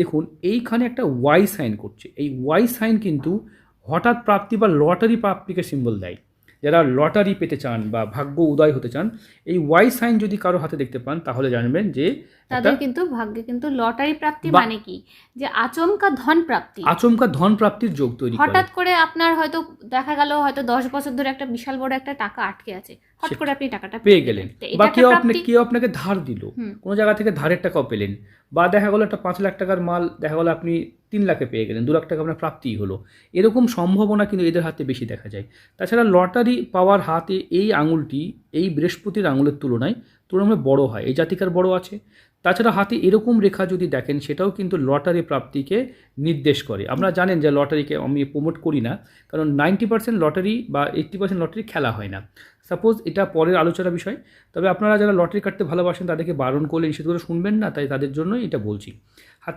দেখুন এইখানে একটা ওয়াই সাইন করছে, এই ওয়াই সাইন কিন্তু হঠাৎ প্রাপ্তি বা লটারি প্রাপ্তিকে সিম্বল দেয়। যারা লটারি পেতে চান বা ভাগ্য উদয় হতে চান, এই ওয়াই সাইন যদি কারো হাতে দেখতে পান তাহলে জানবেন যে তাদের কিন্তু ভাগ্যে কিন্তু লটারি প্রাপ্তি মানে কি, যে আচমকা ধন প্রাপ্তি, আচমকা ধন প্রাপ্তির যোগ তৈরি করে। হঠাৎ করে আপনার হয়তো দেখা গেল হয়তো 10 বছর ধরে একটা বিশাল বড় একটা টাকা আটকে আছে, হঠাৎ করে আপনি টাকাটা পেয়ে গেলেন, বা কেউ আপনাকে ধার দিল, কোনো জায়গা থেকে ধারের টাকাও পেলেন, বা দেখা গেলো একটা 5 লাখ টাকার মাল দেখা গেলো আপনি 3 লাখে পেয়ে গেলেন, 2 লাখ টাকা আপনার প্রাপ্তিই হলো। এরকম সম্ভাবনা কিন্তু এদের হাতে বেশি দেখা যায়। তাছাড়া লটারি পাওয়ার হাতে এই আঙুলটি এই বৃহস্পতির আঙুলের তুলনায় বড় হয়, এই জাতিকার বড় আছে। তাছাড়া হাতে এরকম রেখা যদি দেখেন সেটাও কিন্তু লটারি প্রাপ্তিকে নির্দেশ করে। আমরা জানেন যে লটারিকে আমি প্রমোট করি না, কারণ 90% লটারি বা 80% লটারি খেলা হয় না। সাপোজ এটা পরের আলোচনার বিষয়, তবে আপনারা যারা লটারি কাটতে ভালোবাসেন তাদেরকে বারণ করলে নিষেধ করে শুনবেন না, তাই তাদের জন্যই এটা বলছি। হাতে